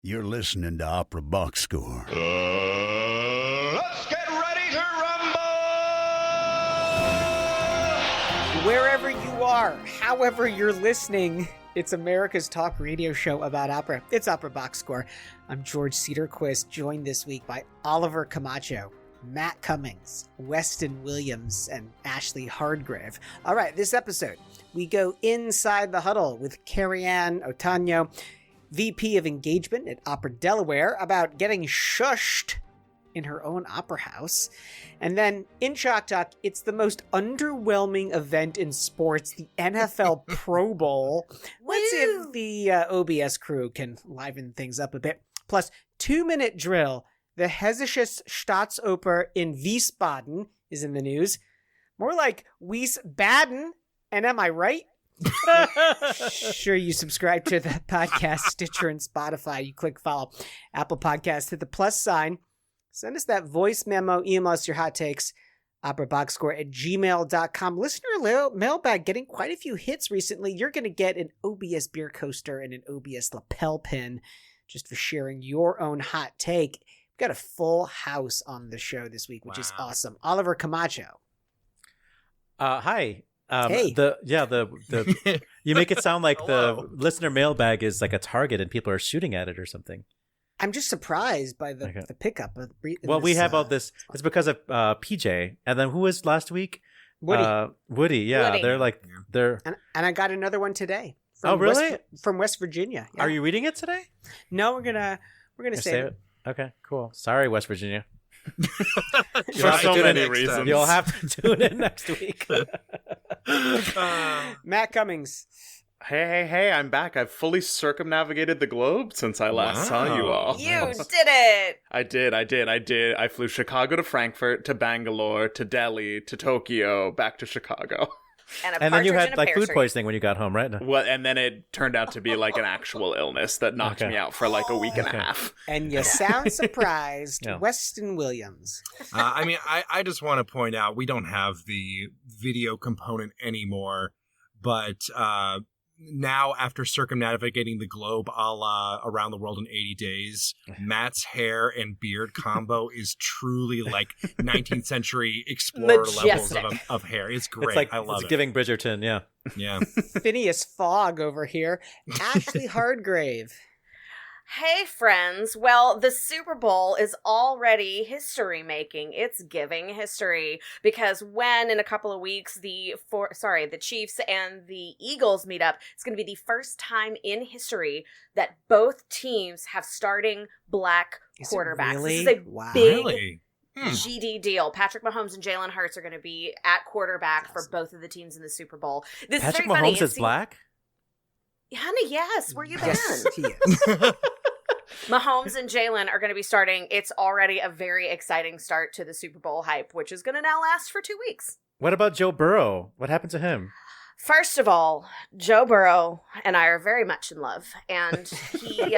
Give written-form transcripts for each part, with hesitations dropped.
You're listening to Opera Box Score. Let's get ready to rumble! Wherever you are, however you're listening, it's America's talk radio show about opera. It's Opera Box Score. I'm George Cedarquist, joined this week by Oliver Camacho, Matt Cummings, Weston Williams, and Ashley Hardgrave. All right, this episode, we go inside the huddle with Kerriann Otaño, VP of Engagement at Opera Delaware, about getting shushed in her own opera house. And then in Chalk Talk, it's the most underwhelming event in sports, the NFL Pro Bowl. Let's see if the OBS crew can liven things up a bit. Plus, 2-minute drill. The Hessisches Staatsoper in Wiesbaden is in the news. More like Wiesbaden. And am I right? Sure, you subscribe to the podcast, Stitcher, and Spotify. You click follow. Apple Podcasts, hit the plus sign. Send us that voice memo. Email us your hot takes. operaboxscore@gmail.com. Listener mailbag getting quite a few hits recently. You're going to get an OBS beer coaster and an OBS lapel pin just for sharing your own hot take. We've got a full house on the show this week, which is awesome. Oliver Camacho. Hi. Hey. You make it sound like the listener mailbag is like a target and people are shooting at it or something. I'm just surprised by the pickup. We have all this. It's because of PJ. And then who was last week? Woody. Yeah, Woody. they're. And I got another one today. Really? From West Virginia. Yeah. Are you reading it today? No, we're gonna save it. Okay, cool. Sorry, West Virginia. For so many reasons. You'll have to tune in next week. Matt Cummings. Hey, I'm back. I've fully circumnavigated the globe since I last saw you all. You did it! I did. I flew Chicago to Frankfurt, to Bangalore, to Delhi, to Tokyo, back to Chicago. And then you had like food poisoning when you got home, right? Well, and then it turned out to be like an actual illness that knocked me out for like a week and a half. And you sound surprised, Weston Williams. I just want to point out we don't have the video component anymore, but now after circumnavigating the globe a la Around the World in 80 Days, Matt's hair and beard combo is truly like 19th century explorer levels of hair. It's great. I love it. It's giving Bridgerton, Yeah. Phineas Fogg over here. Ashley Hardgrave. Hey, friends. Well, the Super Bowl is already history-making. It's giving history because when, in a couple of weeks, the Chiefs and the Eagles meet up, it's going to be the first time in history that both teams have starting black quarterbacks. Really? This is a big Really? GD deal. Patrick Mahomes and Jalen Hurts are going to be at quarterback for both of the teams in the Super Bowl. This Patrick is very funny. Mahomes is black? Honey, yes. Where you been? Yes, he is. Mahomes and Jalen are going to be starting. It's already a very exciting start to the Super Bowl hype, which is going to now last for 2 weeks. What about Joe Burrow? What happened to him? First of all, Joe Burrow and I are very much in love, and he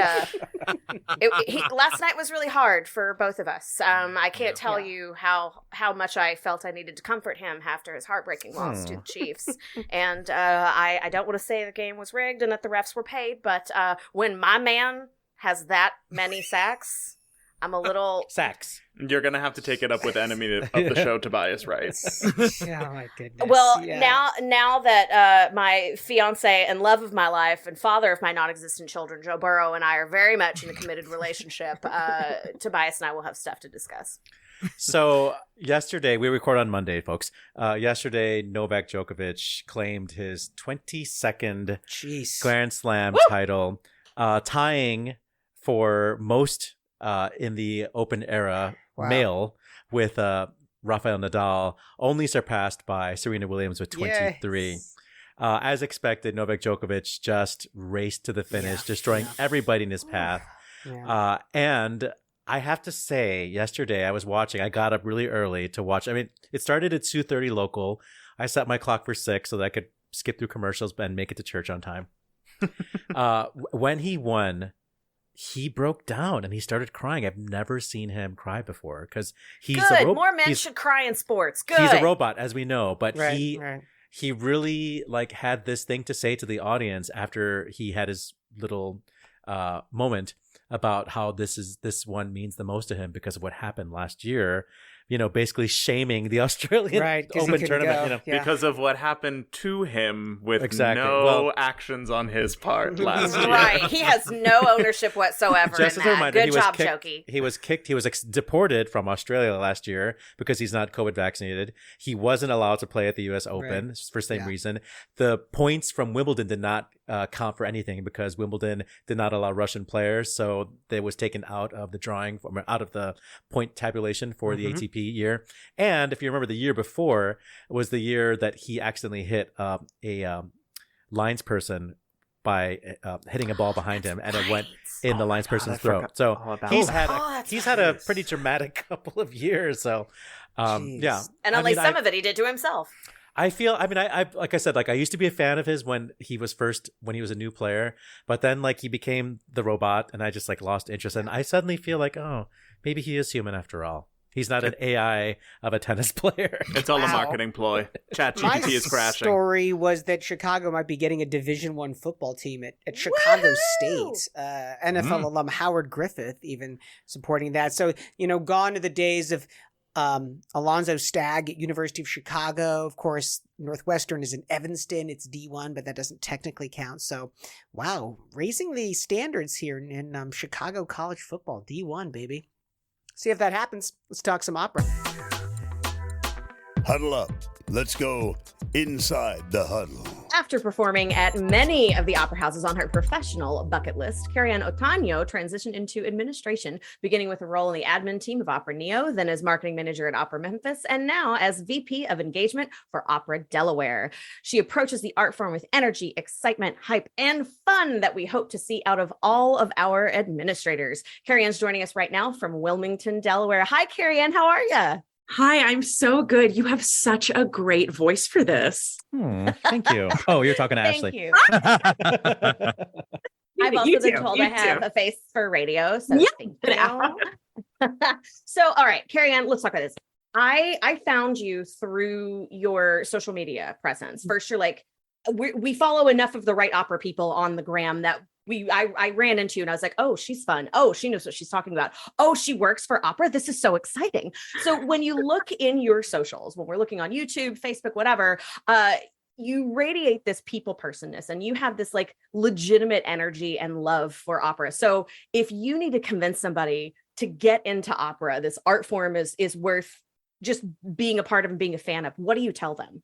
last night was really hard for both of us. I can't tell you how much I felt I needed to comfort him after his heartbreaking loss to the Chiefs. And I don't want to say the game was rigged and that the refs were paid, but when my man has that many sacks, I'm a little... Sacks. You're going to have to take it up with enemy of the show, Tobias Wright. Oh, my goodness. Well, now that my fiance and love of my life and father of my non-existent children, Joe Burrow, and I are very much in a committed relationship, Tobias and I will have stuff to discuss. So yesterday, we record on Monday, folks. Yesterday, Novak Djokovic claimed his 22nd Grand Slam title, tying for most in the Open era male with Rafael Nadal, only surpassed by Serena Williams with 23. Yes. As expected, Novak Djokovic just raced to the finish, destroying everybody in his path. And I have to say, yesterday I was watching. I got up really early to watch. I mean, it started at 2:30 local. I set my clock for 6 so that I could skip through commercials and make it to church on time. When he won, he broke down and he started crying. I've never seen him cry before because he's good. More men should cry in sports. Good. He's a robot, as we know, but he really like had this thing to say to the audience after he had his little moment. about how this one means the most to him because of what happened last year. Basically shaming the Australian Open tournament. Because of what happened to him with actions on his part last year. Right. He has no ownership whatsoever Just in as a that. reminder, Good job, Jokey. He was kicked. He was deported from Australia last year because he's not COVID vaccinated. He wasn't allowed to play at the U.S. Open for the same reason. The points from Wimbledon did not count for anything because Wimbledon did not allow Russian players. So they was taken out of the drawing, out of the point tabulation for the ATP year. And if you remember, the year before was the year that he accidentally hit a linesperson by hitting a ball behind him, and it went in the linesperson's throat. So he's had a pretty dramatic couple of years. So yeah, and only some of it he did to himself. I like I said, I used to be a fan of his when he was a new player, but then he became the robot, and I just lost interest. And I suddenly feel maybe he is human after all. He's not an AI of a tennis player. It's all a marketing ploy. ChatGPT is crashing. My story was that Chicago might be getting a Division I football team at Chicago State. NFL alum Howard Griffith even supporting that. So, gone are the days of Alonzo Stagg at University of Chicago. Of course, Northwestern is in Evanston. It's D1, but that doesn't technically count. So, wow, raising the standards here in Chicago college football. D1, baby. See if that happens. Let's talk some opera. Huddle up. Let's go inside the huddle. After performing at many of the opera houses on her professional bucket list, Kerriann Otaño transitioned into administration, beginning with a role in the admin team of Opera Neo, then as marketing manager at Opera Memphis, and now as VP of engagement for Opera Delaware. She approaches the art form with energy, excitement, hype, and fun that we hope to see out of all of our administrators. Kerriann's joining us right now from Wilmington, Delaware. Hi, Kerriann. How are you? Hi, I'm so good. You have such a great voice for this. Thank you. Oh, you're talking to Ashley. Thank you. I've also been told I have a face for radio. So thank you. So, all right, Kerriann, let's talk about this. I found you through your social media presence. First, you're we follow enough of the right opera people on the gram that I ran into, and I was like, oh, she's fun. Oh, she knows what she's talking about. Oh, she works for opera. This is so exciting. So when you look in your socials, when we're looking on YouTube, Facebook, whatever, you radiate this people personness, and you have this legitimate energy and love for opera. So if you need to convince somebody to get into opera, this art form is worth just being a part of and being a fan of, what do you tell them?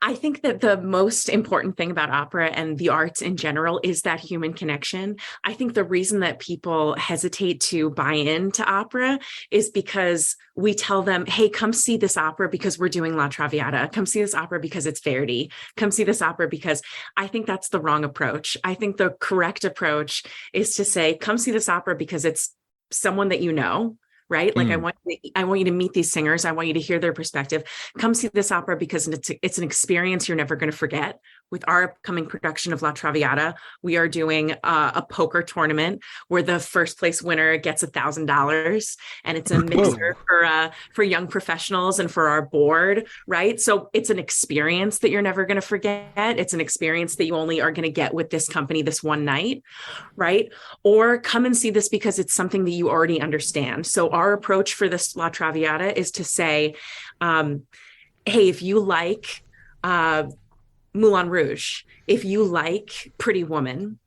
I think that the most important thing about opera and the arts in general is that human connection. I think the reason that people hesitate to buy into opera is because we tell them, hey, come see this opera because we're doing La Traviata. Come see this opera because it's Verdi. Come see this opera because I think that's the wrong approach. I think the correct approach is to say, come see this opera because it's someone that you know. Right? I want you to meet these singers. I want you to hear their perspective. Come see this opera because it's an experience you're never going to forget. With our upcoming production of La Traviata, we are doing a poker tournament where the first place winner gets $1,000, and it's a mixer for young professionals and for our board. Right? So it's an experience that you're never going to forget. It's an experience that you only are going to get with this company this one night. Right? Or come and see this because it's something that you already understand. So our approach for this La Traviata is to say, hey, if you like Moulin Rouge, if you like Pretty Woman,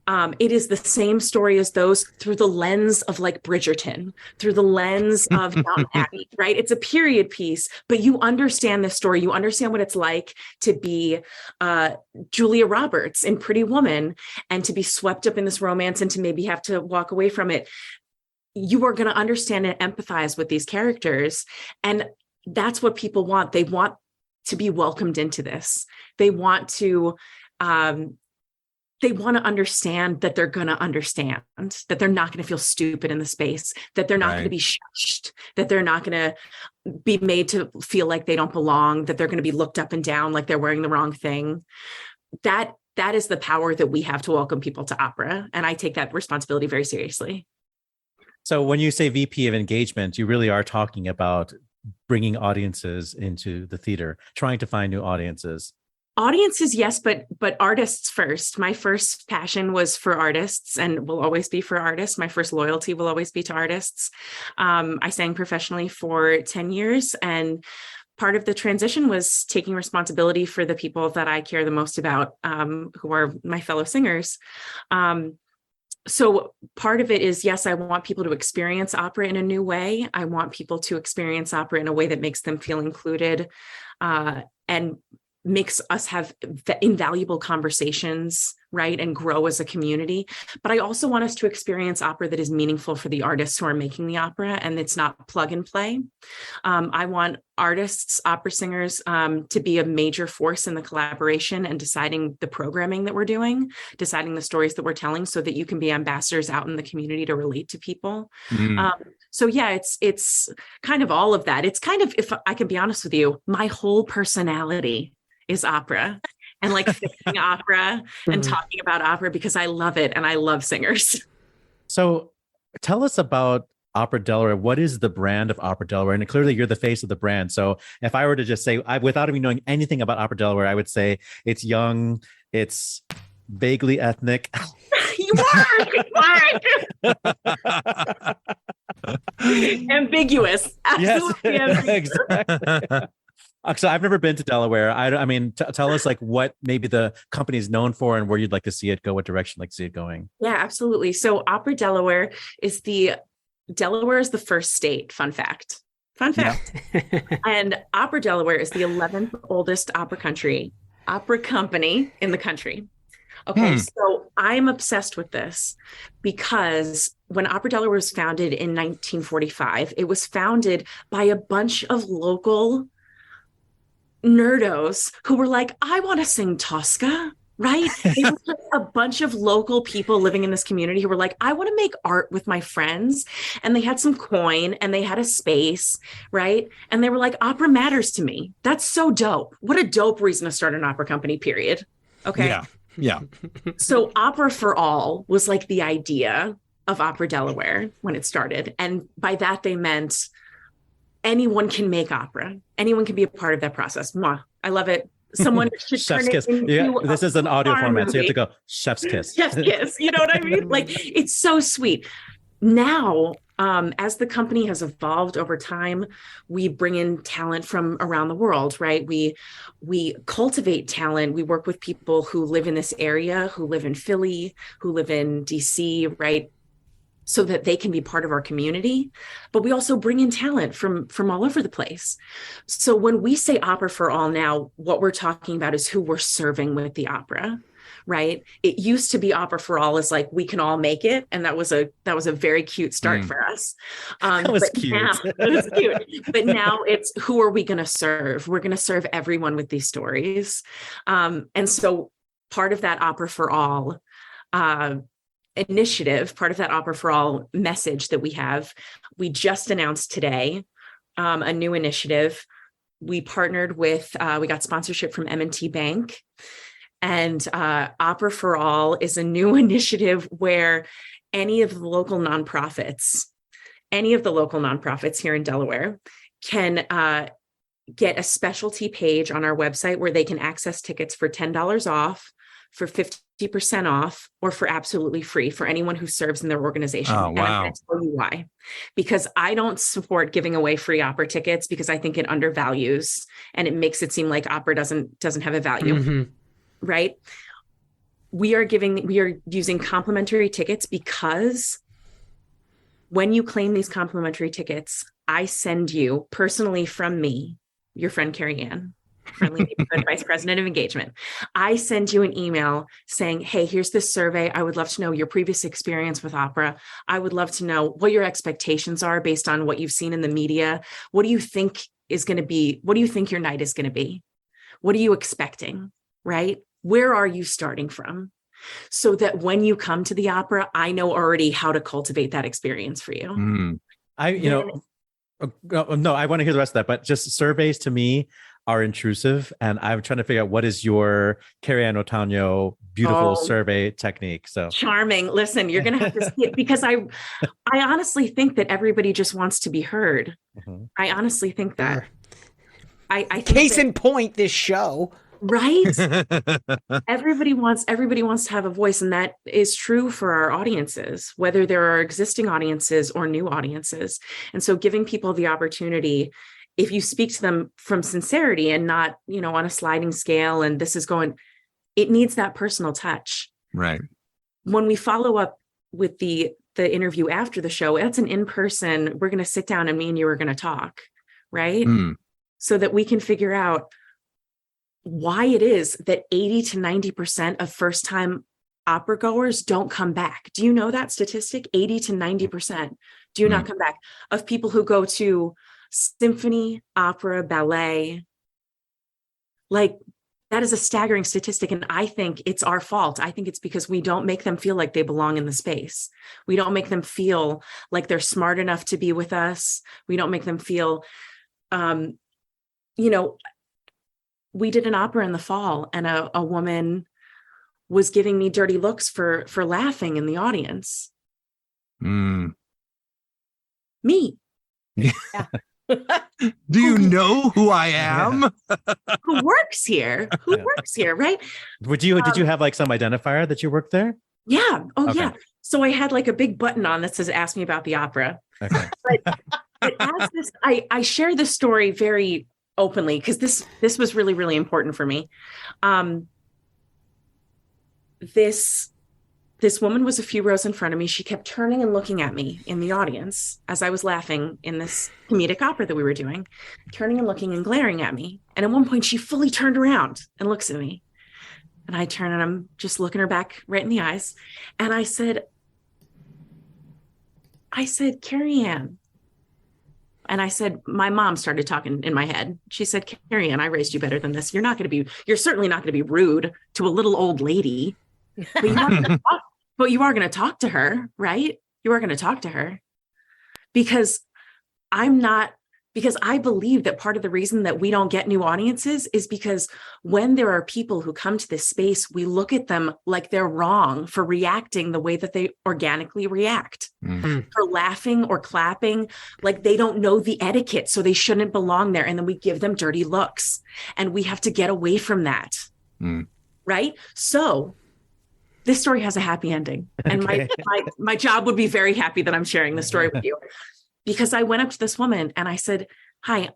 it is the same story as those through the lens of Bridgerton, through the lens of Downton Abbey, right? It's a period piece, but you understand the story. You understand what it's like to be Julia Roberts in Pretty Woman and to be swept up in this romance and to maybe have to walk away from it. You are going to understand and empathize with these characters. And that's what people want. They want to be welcomed into this. They want to understand that they're going to understand, that they're not going to feel stupid in the space, that they're not going to be shushed, that they're not going to be made to feel like they don't belong, that they're going to be looked up and down like they're wearing the wrong thing. That is the power that we have to welcome people to opera. And I take that responsibility very seriously. So when you say VP of engagement, you really are talking about bringing audiences into the theater, trying to find new audiences. Audiences, yes, but artists first. My first passion was for artists and will always be for artists. My first loyalty will always be to artists. I sang professionally for 10 years, and part of the transition was taking responsibility for the people that I care the most about, who are my fellow singers. So part of it is, yes, I want people to experience opera in a new way. I want people to experience opera in a way that makes them feel included, and makes us have invaluable conversations, right? And grow as a community. But I also want us to experience opera that is meaningful for the artists who are making the opera, and it's not plug and play. I want artists, opera singers, to be a major force in the collaboration and deciding the programming that we're doing, deciding the stories that we're telling, so that you can be ambassadors out in the community to relate to people. So yeah, it's kind of all of that. It's kind of, if I can be honest with you, my whole personality is opera, and like fixing opera and talking about opera, because I love it and I love singers. So tell us about Opera Delaware. What is the brand of Opera Delaware? And clearly you're the face of the brand. So if I were to just say, without even knowing anything about Opera Delaware, I would say it's young, it's vaguely ethnic. You are. Ambiguous. Absolutely yes, ambiguous. exactly. So I've never been to Delaware. I mean, tell us like what maybe the company is known for and where you'd like to see it go, what direction you'd like to see it going. Yeah, absolutely. So Opera Delaware is the first state. Fun fact. Yeah. And Opera Delaware is the 11th oldest opera company in the country. Okay, so I'm obsessed with this because when Opera Delaware was founded in 1945, it was founded by a bunch of local nerdos who were like, I want to sing Tosca, right? It was just a bunch of local people living in this community who were like, I want to make art with my friends. And they had some coin and they had a space, right? And they were like, opera matters to me. That's so dope. What a dope reason to start an opera company, period. Okay. Yeah. So Opera for All was like the idea of Opera Delaware when it started. And by that, they meant anyone can make opera. Anyone can be a part of that process. Mwah. I love it. Someone should chef's turn kiss. it into Yeah, this is an audio format, movie. so you have to go chef's kiss. Chef's kiss. You know what I mean? Like, it's so sweet. Now, as the company has evolved over time, we bring in talent from around the world, right? We cultivate talent. We work with people who live in this area, who live in Philly, who live in DC, right? So that they can be part of our community. But we also bring in talent from all over the place. So when we say Opera for All now, what we're talking about is who we're serving with the opera, right? It used to be Opera for All is like, we can all make it. And that was a very cute start for us. That was cute. It was cute. But now it's, who are we going to serve? We're going to serve everyone with these stories. And so part of that Opera for All initiative, part of that Opera for All message that we just announced today, a new initiative. We partnered with, we got sponsorship from M&T Bank, and Opera for All is a new initiative where any of the local nonprofits here in Delaware can get a specialty page on our website where they can access tickets for $10 off, for 50% off, or for absolutely free for anyone who serves in their organization. Oh, wow. And I'm going to tell you why. Because I don't support giving away free opera tickets, because I think it undervalues and it makes it seem like opera doesn't have a value, right? We are using complimentary tickets because when you claim these complimentary tickets, I send you personally from me, your friend Kerriann, friendly neighborhood vice president of engagement. I send you an email saying, hey, here's this survey. I would love to know your previous experience with opera. I would love to know what your expectations are based on what you've seen in the media. What do you think your night is going to be? What are you expecting, right? Where are you starting from? So that when you come to the opera, I know already how to cultivate that experience for you. No, I want to hear the rest of that, but just surveys to me are intrusive, and I'm trying to figure out what is your Kerriann Otaño beautiful survey technique. So charming. Listen, you're going to have to see it, because I honestly think that everybody just wants to be heard. I honestly think that. I think Case in point, this show. Right? Everybody wants to have a voice, and that is true for our audiences, whether there are existing audiences or new audiences. And so giving people the opportunity, if you speak to them from sincerity and not, on a sliding scale, and it needs that personal touch. Right. When we follow up with the interview after the show, that's an in-person, we're going to sit down and me and you are going to talk, right? So that we can figure out why it is that 80 to 90% of first-time opera goers don't come back. Do you know that statistic? 80 to 90% do not come back. Of people who go to symphony, opera, ballet, like that is a staggering statistic. And I think it's our fault. I think it's because we don't make them feel like they belong in the space. We don't make them feel like they're smart enough to be with us. We don't make them feel, we did an opera in the fall, and a woman was giving me dirty looks for laughing in the audience. Me. Yeah. Do you know who I am? Who works here? Who works here, right? Did you have like some identifier that you worked there? Yeah. Oh, okay. Yeah. So I had like a big button on that says, ask me about the opera. Okay. But as this, I share this story very openly because this was really, really important for me. This woman was a few rows in front of me. She kept turning and looking at me in the audience as I was laughing in this comedic opera that we were doing, turning and looking and glaring at me. And at one point she fully turned around and looks at me. And I turn and I'm just looking her back right in the eyes. And I said, Kerriann. And I said, my mom started talking in my head. She said, Kerriann, I raised you better than this. You're certainly not going to be rude to a little old lady, but you are going to talk to her, right? You are going to talk to her because I believe that part of the reason that we don't get new audiences is because when there are people who come to this space, we look at them like they're wrong for reacting the way that they organically react, for laughing or clapping, like they don't know the etiquette, so they shouldn't belong there. And then we give them dirty looks, and we have to get away from that. Right? So this story has a happy ending, and my job would be very happy that I'm sharing this story with you. Because I went up to this woman and I said, hi,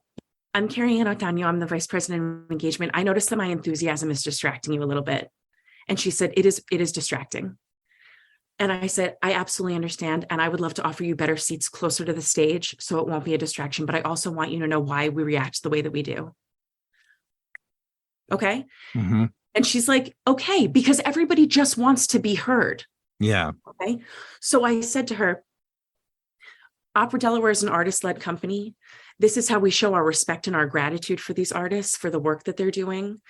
I'm Kerriann Otaño. I'm the vice president of engagement. I noticed that my enthusiasm is distracting you a little bit. And she said, it is distracting. And I said, I absolutely understand. And I would love to offer you better seats closer to the stage so it won't be a distraction. But I also want you to know why we react the way that we do. Okay. Mm-hmm. And she's like, okay, because everybody just wants to be heard. Yeah. Okay. So I said to her, Opera Delaware is an artist-led company. This is how we show our respect and our gratitude for these artists, for the work that they're doing.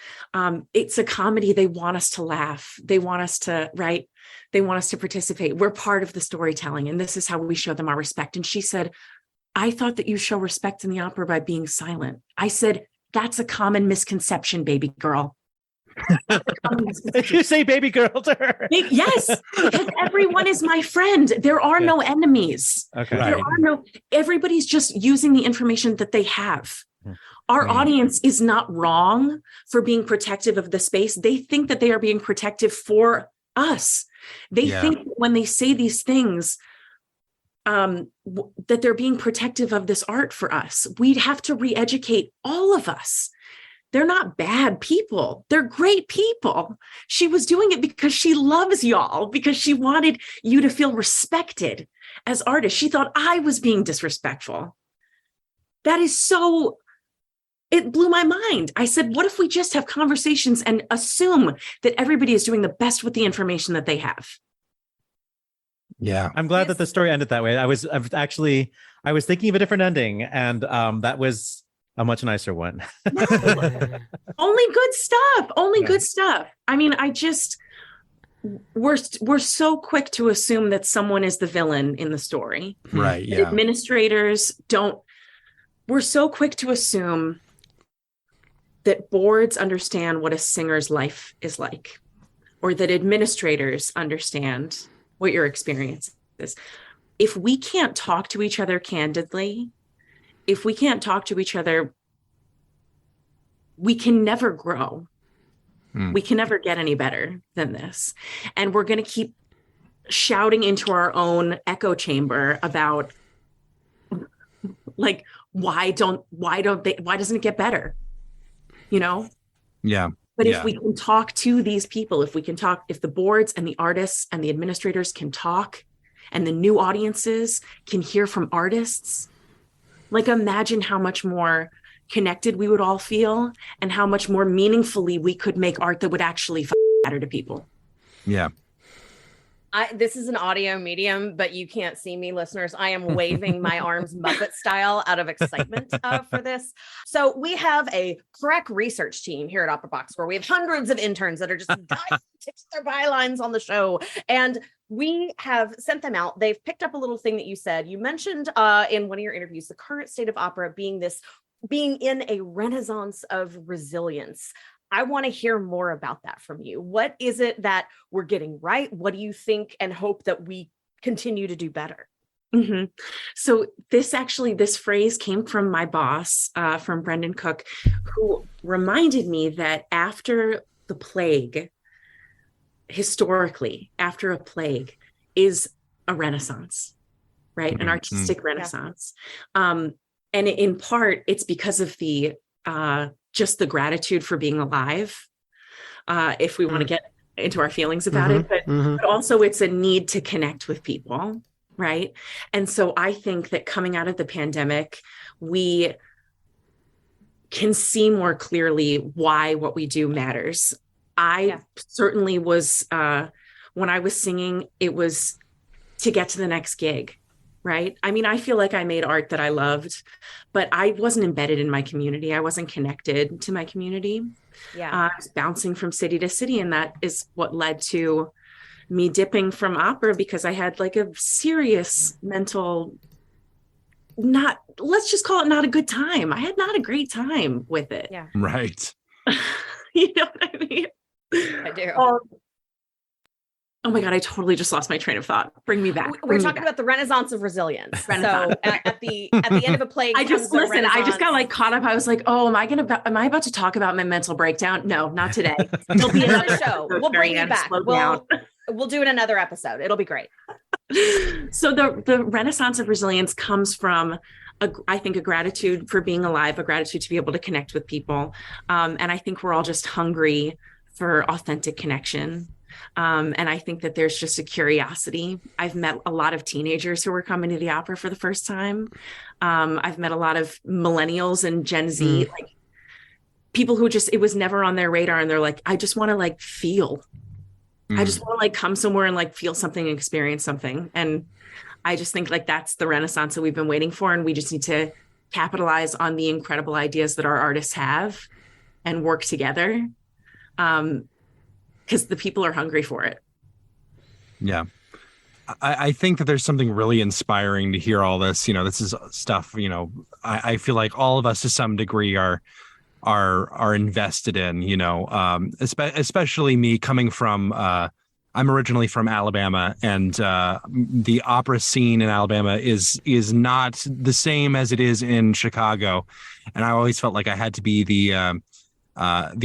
It's a comedy. They want us to laugh. They want us to write. They want us to participate. We're part of the storytelling, and this is how we show them our respect. And she said, I thought that you show respect in the opera by being silent. I said, that's a common misconception, baby girl. Did you say baby girl to her? Yes, because everyone is my friend. There are no enemies. Okay. Everybody's just using the information that they have. Our audience is not wrong for being protective of the space. They think that they are being protective for us. They think when they say these things, that they're being protective of this art for us. We'd have to re-educate all of us. They're not bad people. They're great people. She was doing it because she loves y'all, because she wanted you to feel respected as artists. She thought I was being disrespectful. It blew my mind. I said, what if we just have conversations and assume that everybody is doing the best with the information that they have? Yeah. I'm glad that the story ended that way. I was thinking of a different ending, and that was a much nicer one. No. Only good stuff. Good stuff. I mean, we're so quick to assume that someone is the villain in the story. Right. Yeah. Administrators we're so quick to assume that boards understand what a singer's life is like, or that administrators understand what your experience is. If we can't talk to each other candidly, if we can't talk to each other, we can never grow. We can never get any better than this. And we're going to keep shouting into our own echo chamber about like, why doesn't it get better? You know? Yeah. But if we can talk to these people, if the boards and the artists and the administrators can talk, and the new audiences can hear from artists, like imagine how much more connected we would all feel and how much more meaningfully we could make art that would actually matter to people. Yeah. This is an audio medium, but you can't see me, listeners. I am waving my arms Muppet style out of excitement for this. So we have a crack research team here at Opera Box, where we have hundreds of interns that are just dying to their bylines on the show. And we have sent them out. They've picked up a little thing that you said. You mentioned in one of your interviews, the current state of opera being in a renaissance of resilience. I want to hear more about that from you. What is it that we're getting right? What do you think and hope that we continue to do better? Mm-hmm. So this phrase came from my boss, from Brendan Cook, who reminded me that after the plague, historically, after a plague is a renaissance, right? An artistic renaissance. And in part, it's because of the just the gratitude for being alive, if we want to get into our feelings about it, but also it's a need to connect with people, right? And so I think that coming out of the pandemic, we can see more clearly why what we do matters. I certainly was, when I was singing, it was to get to the next gig. Right. I mean, I feel like I made art that I loved, but I wasn't embedded in my community. I wasn't connected to my community. Yeah. I was bouncing from city to city. And that is what led to me dipping from opera, because I had like a serious mental, let's just call it not a good time. I had not a great time with it. Yeah. Right. You know what I mean? I do. Oh my God, I totally just lost my train of thought. Bring me back. We're talking about the renaissance of resilience. So at the end of a plague, I just got like caught up. I was like, oh, am I about to talk about my mental breakdown? No, not today. It'll be another show. We'll bring you back. We'll do it another episode. It'll be great. So the renaissance of resilience comes from I think a gratitude for being alive, a gratitude to be able to connect with people. And I think we're all just hungry for authentic connection. And I think that there's just a curiosity. I've met a lot of teenagers who were coming to the opera for the first time. I've met a lot of millennials and Gen Z, like people who just, it was never on their radar. And they're like, I just want to like feel, I just want to like come somewhere and like feel something, experience something. And I just think like that's the renaissance that we've been waiting for. And we just need to capitalize on the incredible ideas that our artists have and work together. Because the people are hungry for it. Yeah. I think that there's something really inspiring to hear all this. You know, this is stuff, you know, I feel like all of us to some degree are invested in, you know, especially me coming from, I'm originally from Alabama, and the opera scene in Alabama is not the same as it is in Chicago. And I always felt like I had to be the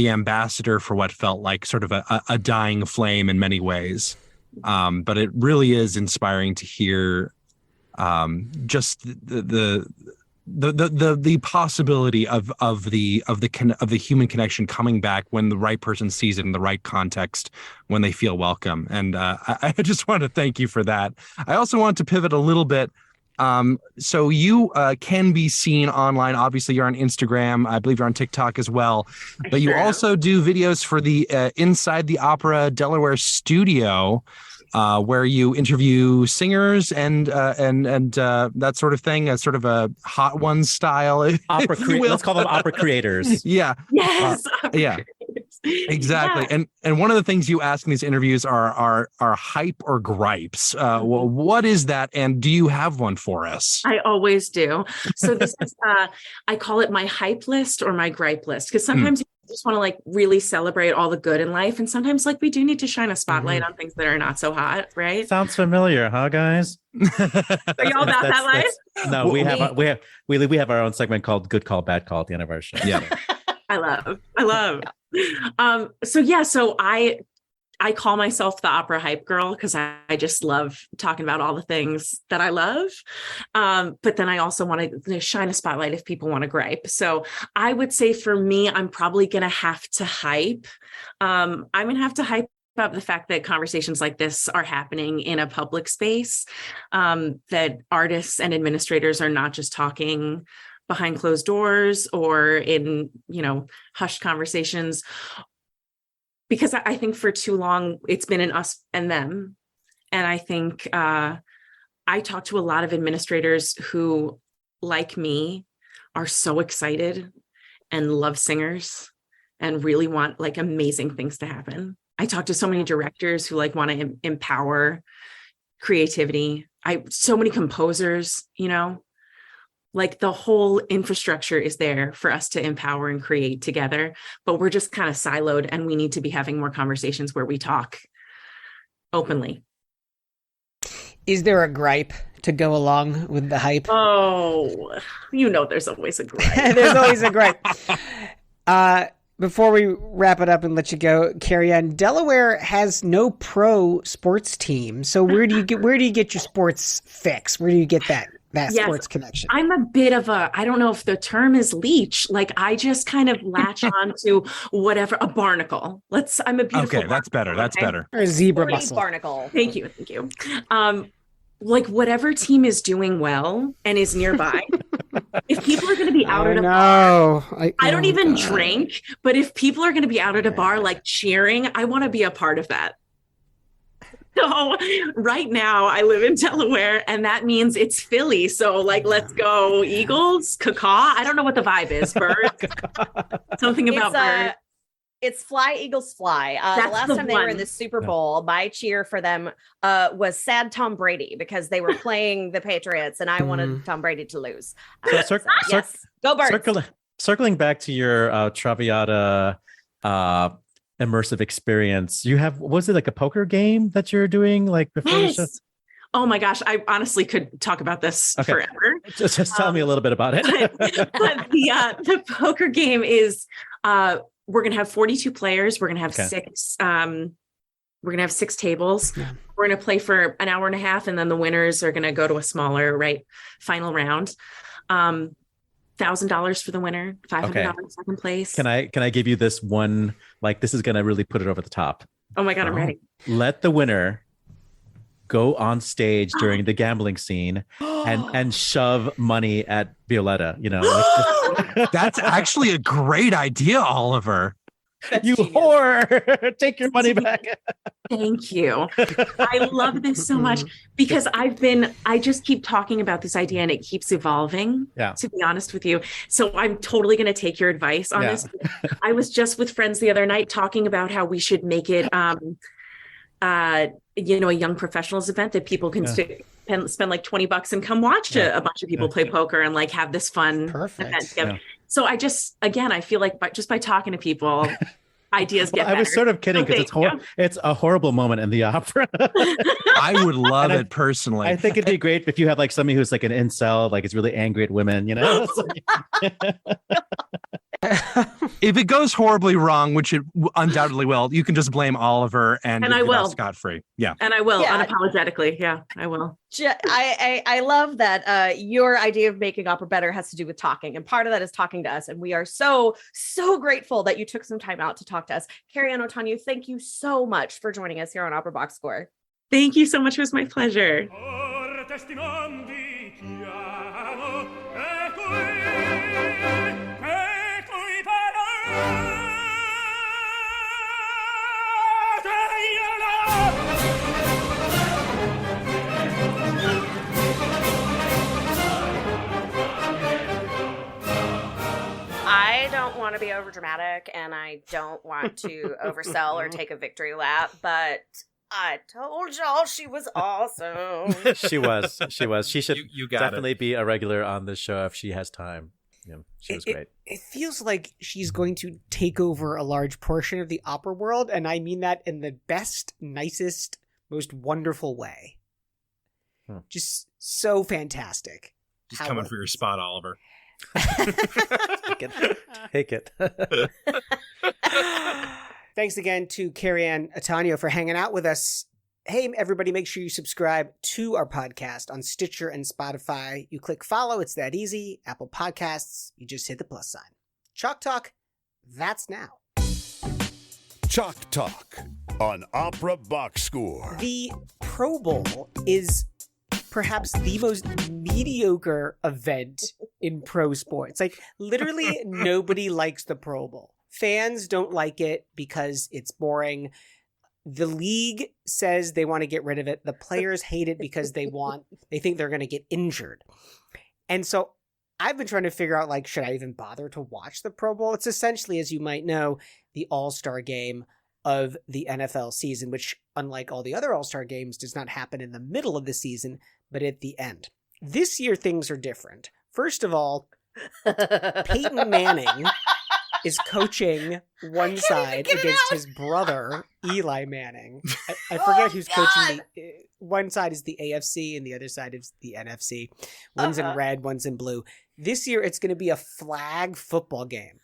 ambassador for what felt like sort of a dying flame in many ways. But it really is inspiring to hear just the possibility of the human connection coming back when the right person sees it in the right context, when they feel welcome. And I just want to thank you for that. I also want to pivot a little bit. So you can be seen online. Obviously, you're on Instagram. I believe you're on TikTok as well. But you also do videos for the Inside the Opera Delaware studio, where you interview singers and that sort of thing, a sort of a Hot Ones style. Let's call them opera creators. Yeah. Yes. Yeah. Exactly. Yeah. And one of the things you ask in these interviews are hype or gripes. Well, what is that? And do you have one for us? I always do. So this is, I call it my hype list or my gripe list, because sometimes you just want to like really celebrate all the good in life. And sometimes like we do need to shine a spotlight on things that are not so hot, right? Sounds familiar, huh, guys? Are y'all about that life? No, we have our own segment called Good Call, Bad Call at the end of our show. Yeah. I love. So I call myself the opera hype girl because I just love talking about all the things that I love. But then I also want to shine a spotlight if people want to gripe. So I would say for me, I'm probably going to have to hype. I'm going to have to hype up the fact that conversations like this are happening in a public space, that artists and administrators are not just talking behind closed doors or in, hushed conversations. Because I think for too long, it's been an us and them. And I think I talk to a lot of administrators who, like me, are so excited and love singers and really want like amazing things to happen. I talk to so many directors who like want to empower creativity. So many composers, like the whole infrastructure is there for us to empower and create together, but we're just kind of siloed, and we need to be having more conversations where we talk openly. Is there a gripe to go along with the hype? Oh, there's always a gripe. There's always a gripe. Before we wrap it up and let you go, Kerriann, Delaware has no pro sports team. So where do you get your sports fix? Where do you get that sports connection? I'm a bit of I don't know if the term is leech. Like I just kind of latch on to whatever, a barnacle. I'm a beautiful. Okay, that's better. That's better. Or a zebra mussel. Barnacle. Thank you. Like whatever team is doing well and is nearby. If people are going to be out at a bar, I don't even drink, but if people are going to be out at a bar like cheering, I want to be a part of that. So right now I live in Delaware, and that means it's Philly. So like, let's go Eagles, caw. I don't know what the vibe is. Birds. Something about birds. It's Fly Eagles Fly. The last time they were in the Super Bowl, my cheer for them was sad Tom Brady, because they were playing the Patriots and I wanted Tom Brady to lose. So yes, go Birds. Circling back to your Traviata immersive experience, you have, was it like a poker game that you're doing like before the show? Oh my gosh, I honestly could talk about this forever. Just tell me a little bit about it. but the poker game is we're going to have 42 players. We're going to have six. We're going to have 6 tables. Yeah. We're going to play for an hour and a half, and then the winners are going to go to a smaller final round. $1,000 for the winner, $500 second place. Can I give you this one? Like, this is going to really put it over the top. Oh my God, I'm ready. Let the winner go on stage during the gambling scene and shove money at Violetta, That's actually a great idea, Oliver. You whore! Take your money back. Thank you. I love this so much because I just keep talking about this idea and it keeps evolving, to be honest with you. So I'm totally going to take your advice on this. I was just with friends the other night talking about how we should make it, a young professionals event that people can spend like $20 and come watch a bunch of people play poker and like have this fun event. Yeah. So I feel like just by talking to people, ideas get better. I was sort of kidding because it's a horrible moment in the opera. I would love it personally. I think it'd be great if you have like somebody who's like an incel, like is really angry at women, If it goes horribly wrong, which it undoubtedly will, you can just blame Oliver and I will scot-free. Yeah. And I will unapologetically. Yeah, I will. I love that your idea of making opera better has to do with talking, and part of that is talking to us, and we are so grateful that you took some time out to talk to us. Kerriann, Otaño, thank you so much for joining us here on Opera Box Score. Thank you so much. It was my pleasure. I don't want to be overdramatic, and I don't want to oversell or take a victory lap, but I told y'all she was awesome. She was. She should definitely be a regular on this show if she has time. Yeah, she was great. It feels like she's going to take over a large portion of the opera world, and I mean that in the best, nicest, most wonderful way. Just so fantastic. Just coming for your spot, Oliver. Take it. Thanks again to Kerriann Otaño for hanging out with us. Hey, everybody, make sure you subscribe to our podcast on Stitcher and Spotify. You click follow, it's that easy. Apple Podcasts, you just hit the plus sign. Chalk Talk, that's now. Chalk Talk on Opera Box Score. The Pro Bowl is perhaps the most mediocre event in pro sports. Like, literally nobody likes the Pro Bowl. Fans don't like it because it's boring. The league says they want to get rid of it. The players hate it because they think they're going to get injured. And so I've been trying to figure out, like, should I even bother to watch the Pro Bowl? It's essentially, as you might know, the all-star game of the NFL season, which, unlike all the other all-star games, does not happen in the middle of the season, but at the end. This year, things are different. First of all, Peyton Manning is coaching one side against his brother, Eli Manning. I forget who's coaching. One side is the AFC and the other side is the NFC. One's in red, one's in blue. This year, it's going to be a flag football game.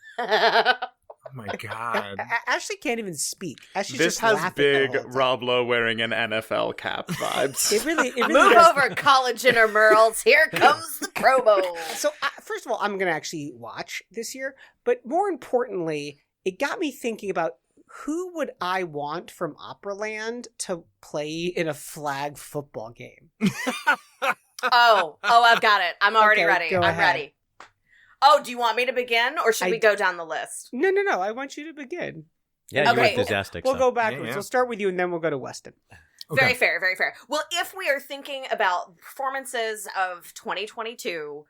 Oh my God. Ashley can't even speak. Ashley's This just has big Rob Lowe wearing an NFL cap vibes. It really Move does. over, college intramurals. Here comes the Pro Bowl. So, first of all, I'm going to actually watch this year. But more importantly, it got me thinking about who would I want from Operaland to play in a flag football game? Oh, I've got it. I'm already Okay, ready. go I'm ahead. ready. Oh, do you want me to begin or should we go down the list? No. I want you to begin. Yeah, you were Okay. enthusiastic. We'll so. go backwards. Yeah. We'll start with you and then we'll go to Weston. Okay. Very fair, very fair. Well, if we are thinking about performances of 2022,